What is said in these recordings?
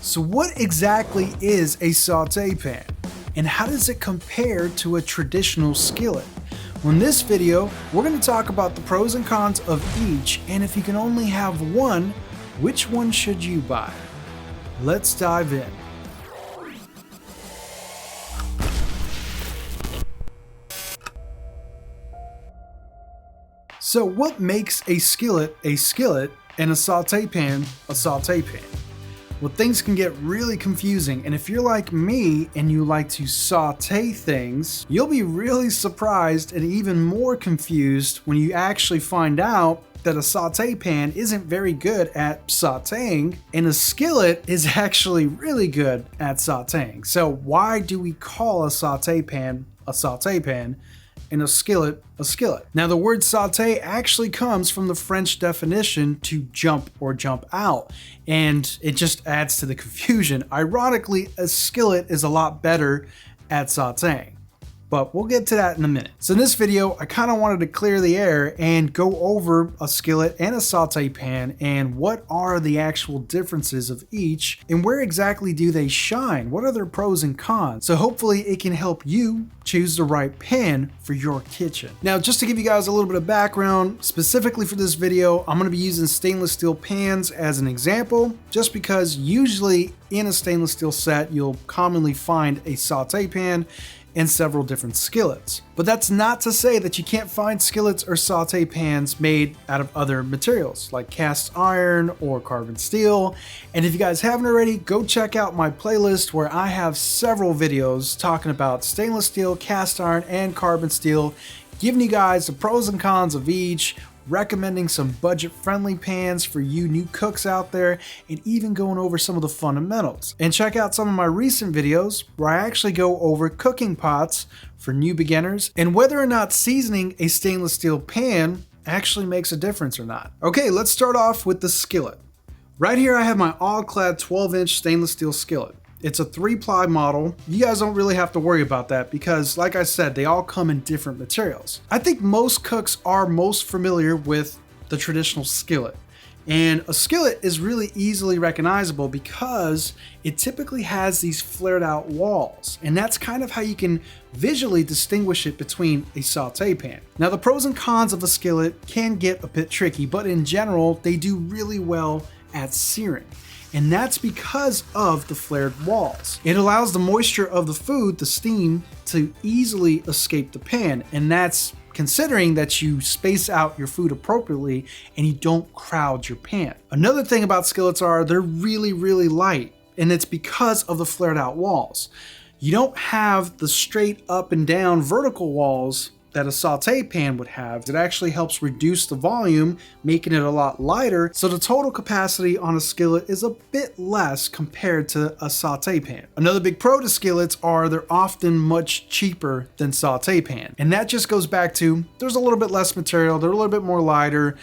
So what exactly is a saute pan? And how does it compare to a traditional skillet? Well, in this video, we're going to talk about the pros and cons of each, and if you can only have one, which one should you buy? Let's dive in. So what makes a skillet and a saute pan a saute pan? Well, things can get really confusing, and if you're like me and you like to saute things, you'll be really surprised and even more confused when you actually find out that a saute pan isn't very good at sauteing and a skillet is actually really good at sauteing. So why do we call a saute pan and a skillet a skillet? Now, the word saute actually comes from the French definition to jump or jump out, and it just adds to the confusion. Ironically, a skillet is a lot better at sauteing, but we'll get to that in a minute. So in this video, I kind of wanted to clear the air and go over a skillet and a saute pan and what are the actual differences of each and where exactly do they shine? What are their pros and cons? So hopefully it can help you choose the right pan for your kitchen. Now, just to give you guys a little bit of background, specifically for this video, I'm going to be using stainless steel pans as an example, just because usually in a stainless steel set, you'll commonly find a saute pan and several different skillets. But that's not to say that you can't find skillets or saute pans made out of other materials like cast iron or carbon steel. And if you guys haven't already, go check out my playlist where I have several videos talking about stainless steel, cast iron, and carbon steel, giving you guys the pros and cons of each, recommending some budget-friendly pans for you new cooks out there, and even going over some of the fundamentals. And check out some of my recent videos where I actually go over cooking pots for new beginners and whether or not seasoning a stainless steel pan actually makes a difference or not. Okay, let's start off with the skillet. Right here I have my all-clad 12-inch stainless steel skillet. It's a 3-ply model. You guys don't really have to worry about that because, like I said, they all come in different materials. I think most cooks are most familiar with the traditional skillet. And a skillet is really easily recognizable because it typically has these flared out walls. And that's kind of how you can visually distinguish it between a saute pan. Now, the pros and cons of a skillet can get a bit tricky, but in general, they do really well at searing. And that's because of the flared walls. It allows the moisture of the food, the steam, to easily escape the pan. And that's considering that you space out your food appropriately and you don't crowd your pan. Another thing about skillets are they're really, really light. And it's because of the flared out walls. You don't have the straight up and down vertical walls that a saute pan would have. It actually helps reduce the volume, making it a lot lighter, so the total capacity on a skillet is a bit less compared to a saute pan. Another big pro to skillets are they're often much cheaper than saute pan, and that just goes back to there's a little bit less material, they're a little bit more lighter,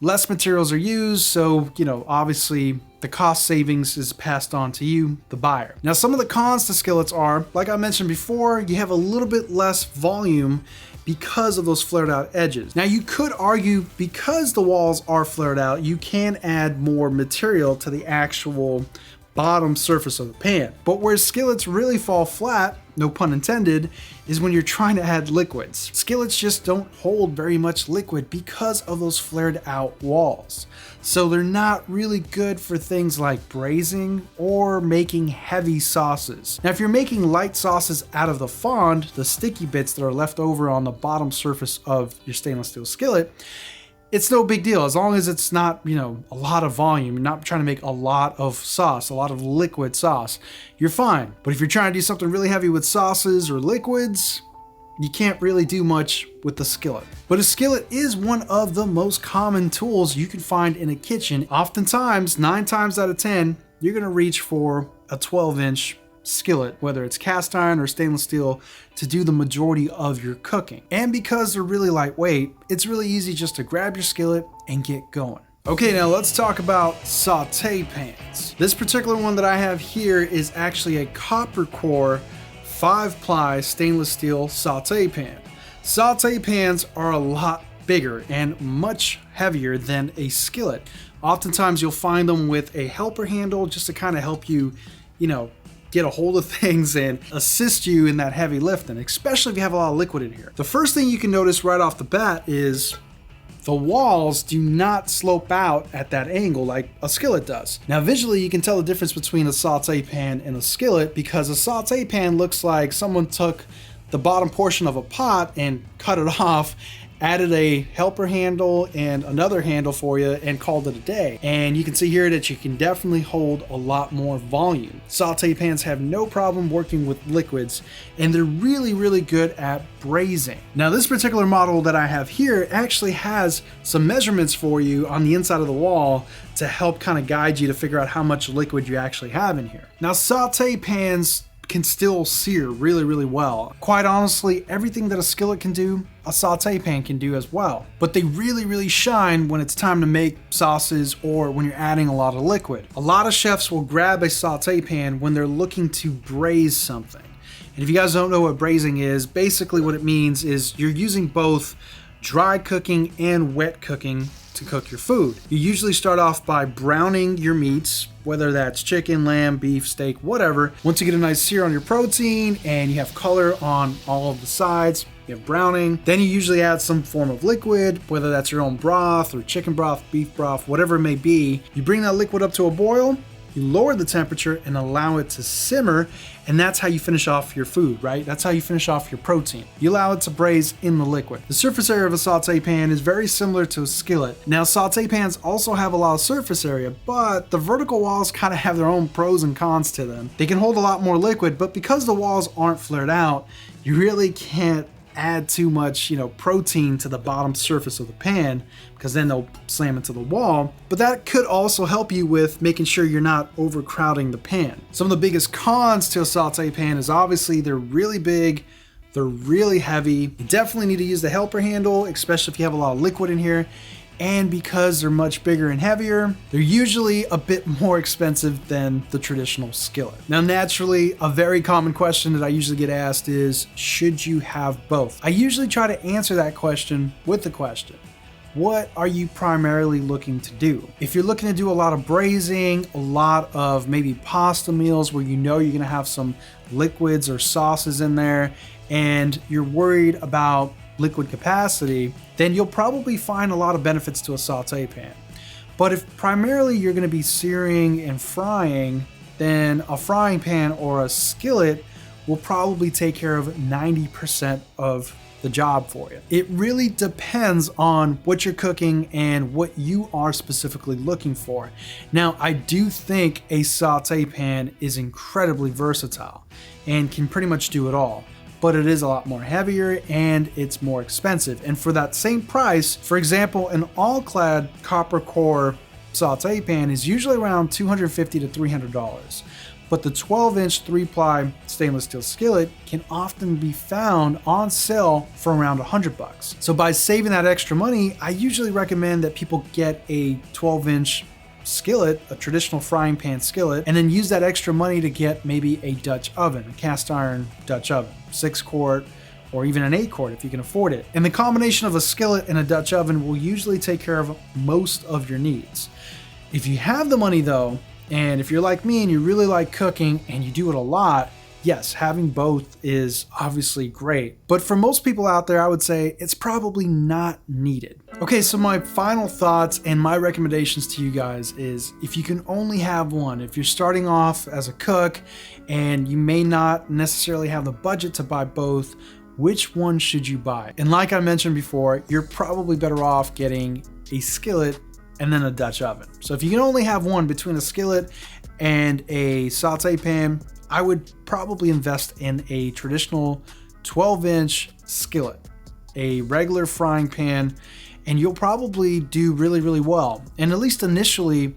less materials are used, so obviously the cost savings is passed on to you, the buyer. Now, some of the cons to skillets are, like I mentioned before, you have a little bit less volume because of those flared out edges. Now, you could argue because the walls are flared out, you can add more material to the actual bottom surface of the pan. But where skillets really fall flat, no pun intended, is when you're trying to add liquids. Skillets just don't hold very much liquid because of those flared out walls. So they're not really good for things like braising or making heavy sauces. Now, if you're making light sauces out of the fond, the sticky bits that are left over on the bottom surface of your stainless steel skillet, it's no big deal as long as it's not, a lot of volume. You're not trying to make a lot of sauce, a lot of liquid sauce. You're fine. But if you're trying to do something really heavy with sauces or liquids, you can't really do much with the skillet. But a skillet is one of the most common tools you can find in a kitchen. Oftentimes, 9 times out of 10, you're gonna reach for a 12-inch skillet, whether it's cast iron or stainless steel, to do the majority of your cooking. And because they're really lightweight, it's really easy just to grab your skillet and get going. Okay, now let's talk about saute pans. This particular one that I have here is actually a copper core 5-ply stainless steel saute pan. Saute pans are a lot bigger and much heavier than a skillet, Oftentimes you'll find them with a helper handle just to kind of help you, get a hold of things and assist you in that heavy lifting, especially if you have a lot of liquid in here. The first thing you can notice right off the bat is the walls do not slope out at that angle like a skillet does. Now visually you can tell the difference between a saute pan and a skillet, because a saute pan looks like someone took the bottom portion of a pot and cut it off, added a helper handle and another handle for you, and called it a day. And you can see here that you can definitely hold a lot more volume. Saute pans have no problem working with liquids, and they're really good at braising. Now this particular model that I have here actually has some measurements for you on the inside of the wall to help kind of guide you to figure out how much liquid you actually have in here. Now saute pans can still sear really well. Quite honestly, everything that a skillet can do, a saute pan can do as well. But they really shine when it's time to make sauces or when you're adding a lot of liquid. A lot of chefs will grab a saute pan when they're looking to braise something. And if you guys don't know what braising is, basically what it means is you're using both dry cooking and wet cooking to cook your food. You usually start off by browning your meats, whether that's chicken, lamb, beef, steak, whatever. Once you get a nice sear on your protein and you have color on all of the sides, you have browning, then you usually add some form of liquid, whether that's your own broth or chicken broth, beef broth, whatever it may be. You bring that liquid up to a boil, you lower the temperature and allow it to simmer, and that's how you finish off your food, right? That's how you finish off your protein. You allow it to braise in the liquid. The surface area of a saute pan is very similar to a skillet. Now, saute pans also have a lot of surface area, but the vertical walls kind of have their own pros and cons to them. They can hold a lot more liquid, but because the walls aren't flared out, you really can't add too much, protein to the bottom surface of the pan, because then they'll slam into the wall. But that could also help you with making sure you're not overcrowding the pan. Some of the biggest cons to a saute pan is obviously they're really big, they're really heavy. You definitely need to use the helper handle, especially if you have a lot of liquid in here. And because they're much bigger and heavier, they're usually a bit more expensive than the traditional skillet. Now, naturally, a very common question that I usually get asked is, should you have both? I usually try to answer that question with the question, what are you primarily looking to do? If you're looking to do a lot of braising, a lot of maybe pasta meals where you're gonna have some liquids or sauces in there, and you're worried about liquid capacity, then you'll probably find a lot of benefits to a saute pan. But if primarily you're going to be searing and frying, then a frying pan or a skillet will probably take care of 90% of the job for you. It really depends on what you're cooking and what you are specifically looking for. Now, I do think a saute pan is incredibly versatile and can pretty much do it all, but it is a lot more heavier and it's more expensive. And for that same price, for example, an all-clad copper core saute pan is usually around $250 to $300. But the 12-inch 3-ply stainless steel skillet can often be found on sale for around $100. So by saving that extra money, I usually recommend that people get a 12-inch skillet, a traditional frying pan skillet, and then use that extra money to get maybe a Dutch oven, a cast iron Dutch oven, 6-quart, or even an 8-quart if you can afford it. And the combination of a skillet and a Dutch oven will usually take care of most of your needs. If you have the money though, and if you're like me and you really like cooking and you do it a lot, yes, having both is obviously great. But for most people out there, I would say it's probably not needed. Okay, so my final thoughts and my recommendations to you guys is, if you can only have one, if you're starting off as a cook and you may not necessarily have the budget to buy both, which one should you buy? And like I mentioned before, you're probably better off getting a skillet and then a Dutch oven. So if you can only have one between a skillet and a saute pan, I would probably invest in a traditional 12-inch skillet, a regular frying pan, and you'll probably do really well. And at least initially,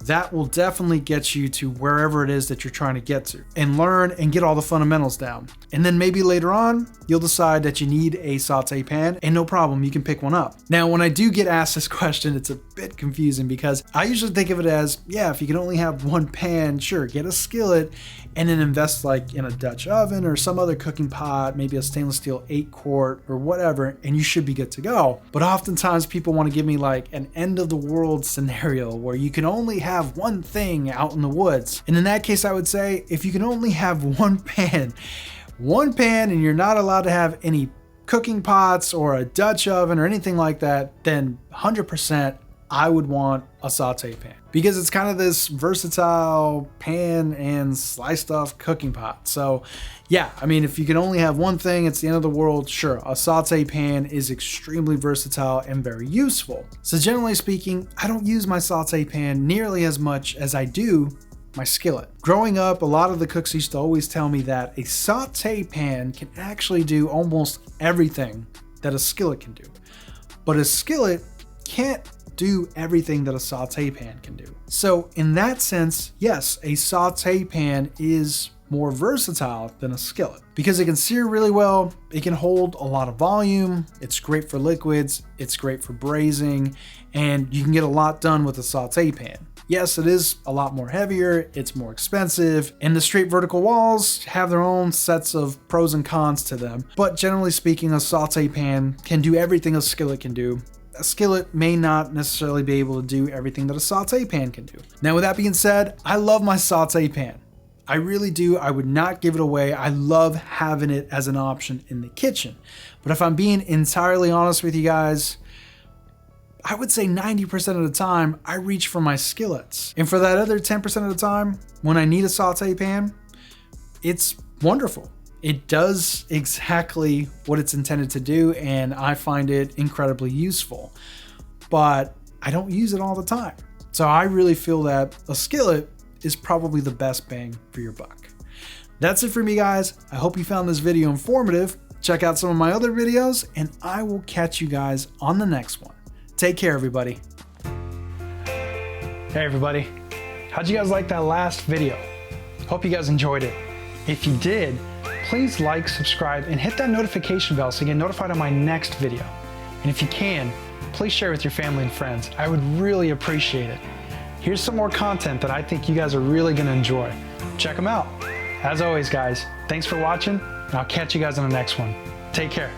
That will definitely get you to wherever it is that you're trying to get to and learn and get all the fundamentals down. And then maybe later on, you'll decide that you need a saute pan, and no problem, you can pick one up. Now, when I do get asked this question, it's a bit confusing because I usually think of it as, yeah, if you can only have one pan, sure, get a skillet and then invest like in a Dutch oven or some other cooking pot, maybe a stainless steel 8-quart or whatever, and you should be good to go. But oftentimes people want to give me like an end of the world scenario where you can only have one thing out in the woods. And in that case, I would say if you can only have one pan and you're not allowed to have any cooking pots or a Dutch oven or anything like that, then 100% I would want a saute pan because it's kind of this versatile pan and slice stuff cooking pot. So yeah, I mean, if you can only have one thing, it's the end of the world. Sure, a saute pan is extremely versatile and very useful. So generally speaking, I don't use my saute pan nearly as much as I do my skillet. Growing up, a lot of the cooks used to always tell me that a saute pan can actually do almost everything that a skillet can do. But a skillet can't do everything that a saute pan can do. So in that sense, yes, a saute pan is more versatile than a skillet because it can sear really well, it can hold a lot of volume, it's great for liquids, it's great for braising, and you can get a lot done with a saute pan. Yes, it is a lot more heavier, it's more expensive, and the straight vertical walls have their own sets of pros and cons to them. But generally speaking, a saute pan can do everything a skillet can do. A skillet may not necessarily be able to do everything that a saute pan can do. Now, with that being said, I love my saute pan. I really do. I would not give it away. I love having it as an option in the kitchen. But if I'm being entirely honest with you guys, I would say 90% of the time I reach for my skillets. And for that other 10% of the time, when I need a saute pan, it's wonderful. It does exactly what it's intended to do, and I find it incredibly useful. But I don't use it all the time. So I really feel that a skillet is probably the best bang for your buck. That's it for me, guys. I hope you found this video informative. Check out some of my other videos, and I will catch you guys on the next one. Take care, everybody. Hey, everybody. How'd you guys like that last video? Hope you guys enjoyed it. If you did, please like, subscribe, and hit that notification bell so you get notified on my next video. And if you can, please share with your family and friends. I would really appreciate it. Here's some more content that I think you guys are really gonna enjoy. Check them out. As always, guys, thanks for watching, and I'll catch you guys on the next one. Take care.